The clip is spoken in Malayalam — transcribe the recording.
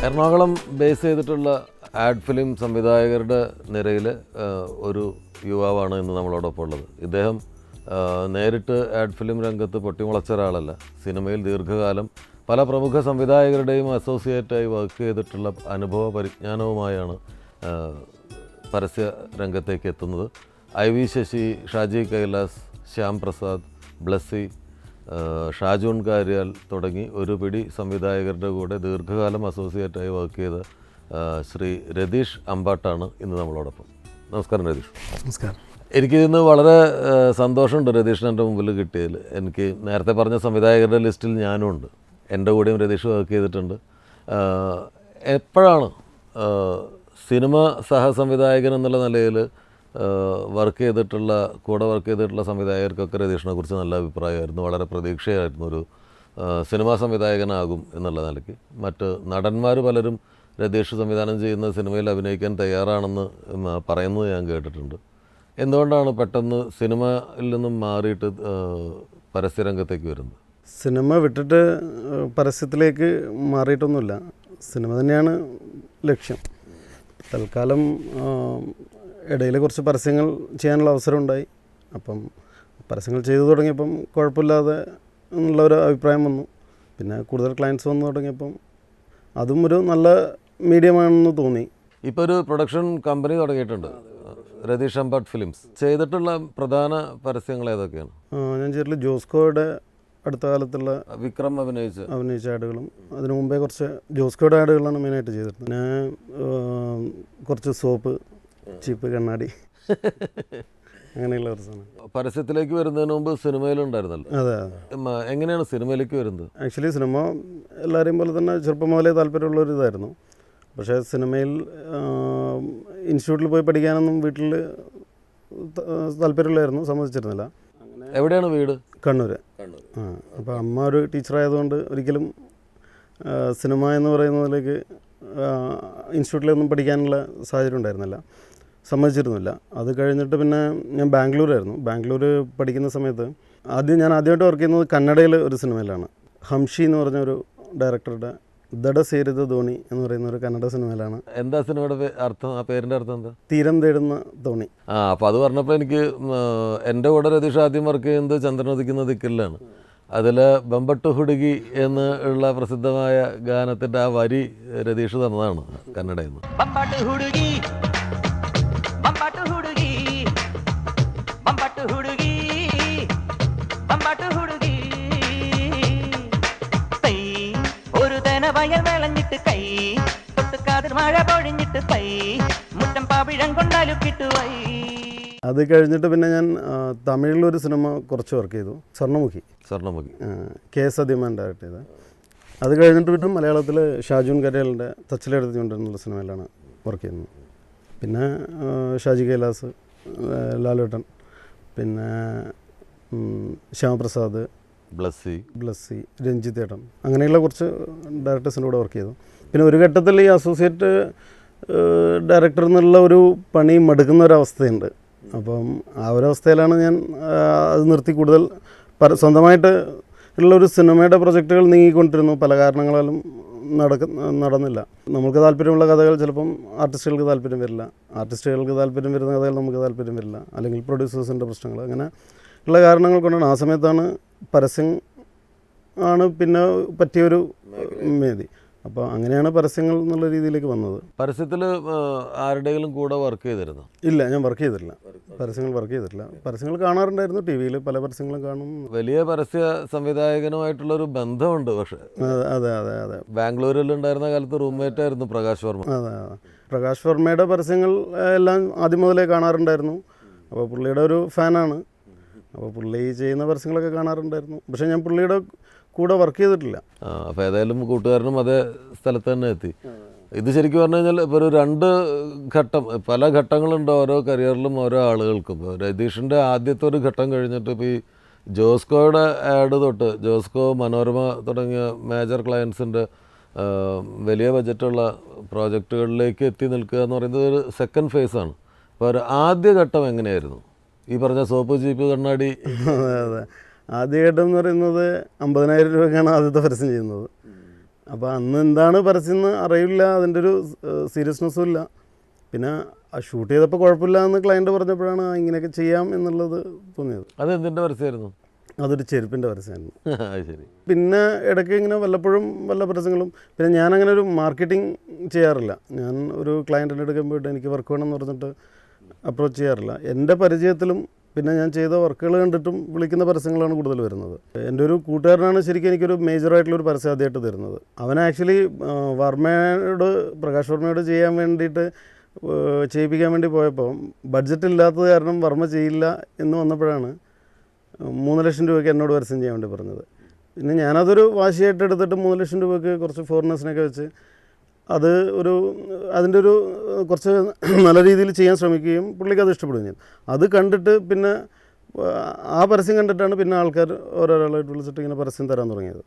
എറണാകുളം ബേസ് ചെയ്തിട്ടുള്ള ആഡ് ഫിലിം സംവിധായകരുടെ നിരയിൽ ഒരു യുവാവാണ് ഇന്ന് നമ്മളോടൊപ്പം ഉള്ളത്. ഇദ്ദേഹം നേരിട്ട് ആഡ് ഫിലിം രംഗത്ത് പൊട്ടിമുളച്ച ഒരാളല്ല. സിനിമയിൽ ദീർഘകാലം പല പ്രമുഖ സംവിധായകരുടെയും അസോസിയേറ്റായി വർക്ക് ചെയ്തിട്ടുള്ള അനുഭവ പരിജ്ഞാനവുമായാണ് പരസ്യ രംഗത്തേക്ക് എത്തുന്നത്. IV ശശി, ഷാജി കൈലാസ്, ശ്യാം പ്രസാദ്, ബ്ലസ്സി, ഷാജൂൺ കാര്യാൽ തുടങ്ങി ഒരു പിടി സംവിധായകരുടെ കൂടെ ദീർഘകാലം അസോസിയേറ്റായി വർക്ക് ചെയ്ത ശ്രീ രതീഷ് അമ്പാട്ടാണ് ഇന്ന് നമ്മളോടൊപ്പം. നമസ്കാരം രതീഷ്. നമസ്കാരം. എനിക്കിന്ന് വളരെ സന്തോഷമുണ്ട് രതീഷിന് എൻ്റെ മുമ്പിൽ കിട്ടിയതിൽ. എനിക്ക് നേരത്തെ പറഞ്ഞ സംവിധായകരുടെ ലിസ്റ്റിൽ ഞാനും ഉണ്ട്. എൻ്റെ കൂടെയും രതീഷ് വർക്ക് ചെയ്തിട്ടുണ്ട്. എപ്പോഴാണ് സിനിമ സഹസംവിധായകൻ എന്നുള്ള നിലയിൽ വർക്ക് ചെയ്തിട്ടുള്ള സംവിധായകർക്കൊക്കെ രതീഷിനെ കുറിച്ച് നല്ല അഭിപ്രായമായിരുന്നു. വളരെ പ്രതീക്ഷയായിരുന്നു ഒരു സിനിമാ സംവിധായകനാകും എന്നുള്ള നിലയ്ക്ക്. മറ്റ് നടന്മാർ പലരും രതീഷ് സംവിധാനം ചെയ്യുന്ന സിനിമയിൽ അഭിനയിക്കാൻ തയ്യാറാണെന്ന് പറയുന്നത് ഞാൻ കേട്ടിട്ടുണ്ട്. എന്തുകൊണ്ടാണ് പെട്ടെന്ന് സിനിമയിൽ നിന്നും മാറിയിട്ട് പരസ്യരംഗത്തേക്ക് വരുന്നത്? സിനിമ വിട്ടിട്ട് പരസ്യത്തിലേക്ക് മാറിയിട്ടൊന്നുമില്ല. സിനിമ തന്നെയാണ് ലക്ഷ്യം. തൽക്കാലം ഇടയിൽ കുറച്ച് പരസ്യങ്ങൾ ചെയ്യാനുള്ള അവസരം ഉണ്ടായി. അപ്പം പരസ്യങ്ങൾ ചെയ്തു തുടങ്ങിയപ്പം കുഴപ്പമില്ലാതെ എന്നുള്ളൊരു അഭിപ്രായം വന്നു. പിന്നെ കൂടുതൽ ക്ലയൻസ് വന്നു തുടങ്ങിയപ്പം അതും ഒരു നല്ല മീഡിയമാണെന്ന് തോന്നി. ഇപ്പോൾ ഒരു പ്രൊഡക്ഷൻ കമ്പനി തുടങ്ങിയിട്ടുണ്ട്, രതീഷ് അമ്പാട്ട് ഫിലിംസ്. ചെയ്തിട്ടുള്ള പ്രധാന പരസ്യങ്ങൾ ഏതൊക്കെയാണ്? ഞാൻ ചെയ്തിട്ടുള്ള ജോസ്കോയുടെ അടുത്ത കാലത്തുള്ള വിക്രം അഭിനയിച്ച ആഡുകളും അതിനു മുമ്പേ കുറച്ച് ജോസ്കോയുടെ ആഡുകളാണ് മെയിനായിട്ട് ചെയ്തിരുന്നത്. പിന്നെ കുറച്ച് സോപ്പ്, ചീപ്പ്, കണ്ണാടി അങ്ങനെയുള്ള കുറച്ച് സാധനം. പരസ്യത്തിലേക്ക് വരുന്നതിന് മുമ്പ് സിനിമയിലുണ്ടായിരുന്നല്ലോ. അതെ. എങ്ങനെയാണ് സിനിമയിലേക്ക് വരുന്നത്? ആക്ച്വലി സിനിമ എല്ലാവരെയും പോലെ തന്നെ ചെറുപ്പം മുതലേ താല്പര്യമുള്ളൊരു ഇതായിരുന്നു. പക്ഷേ സിനിമയിൽ ഇൻസ്റ്റിറ്റ്യൂട്ടിൽ പോയി പഠിക്കാനൊന്നും വീട്ടിൽ താല്പര്യമില്ലായിരുന്നു, സമ്മതിച്ചിരുന്നില്ല. എവിടെയാണ് വീട്? കണ്ണൂർ. അപ്പോൾ അമ്മ ഒരു ടീച്ചറായതുകൊണ്ട് ഒരിക്കലും സിനിമ എന്ന് പറയുന്നതിലേക്ക് ഇൻസ്റ്റിറ്റ്യൂട്ടിലൊന്നും പഠിക്കാനുള്ള സാഹചര്യം ഉണ്ടായിരുന്നില്ല, സമ്മതിച്ചിരുന്നില്ല. അത് കഴിഞ്ഞിട്ട് പിന്നെ ഞാൻ ബാംഗ്ലൂരായിരുന്നു. ബാംഗ്ലൂർ പഠിക്കുന്ന സമയത്ത് ആദ്യമായിട്ട് വർക്ക് ചെയ്യുന്നത് കന്നഡയിൽ ഒരു സിനിമയിലാണ്. ഹംഷി എന്ന് പറഞ്ഞ ഒരു ഡയറക്ടറുടെ ദട സേരിത ധോണി എന്ന് പറയുന്ന ഒരു കന്നഡ സിനിമയിലാണ്. എന്താ സിനിമയുടെ അർത്ഥം? ആ പേരിൻ്റെ അർത്ഥം എന്താ? തീരം തേടുന്ന തോണി. അപ്പോൾ അത് പറഞ്ഞപ്പോൾ എനിക്ക് എൻ്റെ കൂടെ രതീഷ് ആദ്യം വർക്ക് ചെയ്യുന്നത് ചന്ദ്രനുദിക്കുന്ന ദിക്കിലാണ്. അതിൽ ബമ്പട്ടു ഹുടുഗി എന്ന് ഉള്ള പ്രസിദ്ധമായ ഗാനത്തിൻ്റെ ആ വരി രതീഷ് തന്നതാണ് കന്നഡയിൽ നിന്ന്. അത് കഴിഞ്ഞിട്ട് പിന്നെ ഞാൻ തമിഴിലൊരു സിനിമ കുറച്ച് വർക്ക് ചെയ്തു, സ്വർണ്ണമുഖി. KS അധിയമാൻ ഡയറക്റ്റ് ചെയ്തത്. അത് കഴിഞ്ഞിട്ട് പിന്നെ മലയാളത്തിൽ ഷാജൂൺ കാര്യാലിൻ്റെ തച്ചിലെടുത്തുകൊണ്ടിരുന്നുള്ള സിനിമയിലാണ് വർക്ക് ചെയ്യുന്നത്. പിന്നെ ഷാജി കൈലാസ്, ലാലേട്ടൻ, പിന്നെ ശ്യാമപ്രസാദ്, ബ്ലസ്സി, രഞ്ജിത്തേട്ടൻ, അങ്ങനെയുള്ള കുറച്ച് ഡയറക്ടേഴ്സിൻ്റെ കൂടെ വർക്ക് ചെയ്തു. പിന്നെ ഒരു ഘട്ടത്തിൽ ഈ അസോസിയേറ്റ് ഡയറക്ടർ എന്നുള്ള ഒരു പണി മടുക്കുന്ന ഒരവസ്ഥയുണ്ട്. അപ്പം ആ ഒരവസ്ഥയിലാണ് ഞാൻ അത് നിർത്തി കൂടുതൽ സ്വന്തമായിട്ട് ഉള്ളൊരു സിനിമയുടെ പ്രൊജക്റ്റുകൾ നീങ്ങിക്കൊണ്ടിരുന്നു. പല കാരണങ്ങളാലും നടന്നില്ല. നമുക്ക് താല്പര്യമുള്ള കഥകൾ ചിലപ്പം ആർട്ടിസ്റ്റുകൾക്ക് താല്പര്യം വരില്ല, ആർട്ടിസ്റ്റുകൾക്ക് താല്പര്യം വരുന്ന കഥകൾ നമുക്ക് താല്പര്യം വരില്ല, അല്ലെങ്കിൽ പ്രൊഡ്യൂസേഴ്സിൻ്റെ പ്രശ്നങ്ങൾ, അങ്ങനെ ഉള്ള കാരണങ്ങൾ കൊണ്ടാണ്. ആ സമയത്താണ് പരസ്യം ആണ് പിന്നെ പറ്റിയൊരു വേദി. അപ്പോൾ അങ്ങനെയാണ് പരസ്യങ്ങൾ എന്നുള്ള രീതിയിലേക്ക് വന്നത്. പരസ്യത്തിൽ ആരുടെയെങ്കിലും കൂടെ വർക്ക് ചെയ്തിരുന്നു? ഇല്ല, ഞാൻ വർക്ക് ചെയ്തിട്ടില്ല. പരസ്യങ്ങൾ കാണാറുണ്ടായിരുന്നു, ടി വിയിൽ പല പരസ്യങ്ങളും കാണും. വലിയ പരസ്യ സംവിധായകനുമായിട്ടുള്ളൊരു ബന്ധമുണ്ട്. പക്ഷേ അതെ. ബാംഗ്ലൂരിൽ ഉണ്ടായിരുന്ന കാലത്ത് റൂംമേറ്റ് ആയിരുന്നു പ്രകാശ് വർമ്മ. അതെ. പ്രകാശ് വർമ്മയുടെ പരസ്യങ്ങൾ എല്ലാം ആദ്യം മുതലേ കാണാറുണ്ടായിരുന്നു. അപ്പോൾ പുള്ളിയുടെ ഒരു ഫാനാണ്. അപ്പോൾ പുള്ളി ചെയ്യുന്ന പരസ്യങ്ങളൊക്കെ കാണാറുണ്ടായിരുന്നു. പക്ഷേ ഞാൻ പുള്ളിയുടെ കൂടെ വർക്ക് ചെയ്തിട്ടില്ല. അപ്പോൾ ഏതായാലും കൂട്ടുകാരനും അതേ സ്ഥലത്ത് തന്നെ എത്തി. ഇത് ശരിക്കും പറഞ്ഞു കഴിഞ്ഞാൽ ഇപ്പോൾ ഒരു പല ഘട്ടങ്ങളുണ്ട് ഓരോ കരിയറിലും ഓരോ ആളുകൾക്കും. രതീഷിൻ്റെ ആദ്യത്തെ ഒരു ഘട്ടം കഴിഞ്ഞിട്ട് ഇപ്പോൾ ഈ ജോസ്കോയുടെ ആഡ് തൊട്ട് ജോസ്കോ, മനോരമ തുടങ്ങിയ മേജർ ക്ലയൻസിൻ്റെ വലിയ ബജറ്റുള്ള പ്രോജക്റ്റുകളിലേക്ക് എത്തി നിൽക്കുക എന്ന് പറയുന്നത് ഒരു സെക്കൻഡ് ഫേസാണ്. അപ്പോൾ ഒരു ആദ്യഘട്ടം എങ്ങനെയായിരുന്നു? ഈ പറഞ്ഞ സോപ്പ്, ചീപ്പ്, കണ്ണാടി. അതെ. ആദ്യഘട്ടം എന്ന് പറയുന്നത് 50,000 രൂപയ്ക്കാണ് ആദ്യത്തെ പരസ്യം ചെയ്യുന്നത്. അപ്പോൾ അന്ന് എന്താണ് പരസ്യം എന്ന് അറിയില്ല, അതിൻ്റെ ഒരു സീരിയസ്നെസ്സും ഇല്ല. പിന്നെ ഷൂട്ട് ചെയ്തപ്പോൾ കുഴപ്പമില്ല എന്ന് ക്ലയൻറ്റ് പറഞ്ഞപ്പോഴാണ് ഇങ്ങനെയൊക്കെ ചെയ്യാം എന്നുള്ളത് തോന്നിയത്. അത് എന്തിൻ്റെ പരസ്യമായിരുന്നു? അതൊരു ചെരുപ്പിൻ്റെ പരസ്യമായിരുന്നു. അത് ശരി. പിന്നെ ഇടയ്ക്ക് ഇങ്ങനെ വല്ലപ്പോഴും വല്ല പരസ്യങ്ങളും. പിന്നെ ഞാനങ്ങനെ ഒരു മാർക്കറ്റിംഗ് ചെയ്യാറില്ല. ഞാൻ ഒരു ക്ലയൻറ്റിൻ്റെ അടുക്കാൻ പോയിട്ട് എനിക്ക് വർക്ക് വേണമെന്ന് പറഞ്ഞിട്ട് അപ്രോച്ച് ചെയ്യാറില്ല. എൻ്റെ പരിചയത്തിലും പിന്നെ ഞാൻ ചെയ്ത വർക്കുകൾ കണ്ടിട്ടും വിളിക്കുന്ന പരസ്യങ്ങളാണ് കൂടുതൽ വരുന്നത്. എൻ്റെ ഒരു കൂട്ടുകാരനാണ് ശരിക്കും എനിക്കൊരു മേജറായിട്ടുള്ളൊരു പരസ്യം ആദ്യമായിട്ട് തരുന്നത്. അവൻ ആക്ച്വലി പ്രകാശ് വർമ്മയോട് ചെയ്യാൻ വേണ്ടിയിട്ട് ചെയ്യിപ്പിക്കാൻ വേണ്ടി പോയപ്പോൾ ബഡ്ജറ്റ് ഇല്ലാത്തത് കാരണം വർമ്മ ചെയ്യില്ല എന്ന് വന്നപ്പോഴാണ് 3 ലക്ഷം രൂപയ്ക്ക് എന്നോട് പരസ്യം ചെയ്യാൻ വേണ്ടി പറഞ്ഞത്. പിന്നെ ഞാനതൊരു വാശിയായിട്ട് എടുത്തിട്ട് 3 ലക്ഷം രൂപയ്ക്ക് കുറച്ച് ഫോറിനേഴ്സിനൊക്കെ വെച്ച് അതിൻ്റെ ഒരു കുറച്ച് നല്ല രീതിയിൽ ചെയ്യാൻ ശ്രമിക്കുകയും പുള്ളിക്ക് അത് ഇഷ്ടപ്പെടുകയും ചെയ്തു. അത് കണ്ടിട്ട് പിന്നെ ആ പരസ്യം കണ്ടിട്ടാണ് പിന്നെ ആൾക്കാർ ഓരോരാളായിട്ട് വിളിച്ചിട്ട് ഇങ്ങനെ പരസ്യം തരാൻ തുടങ്ങിയത്.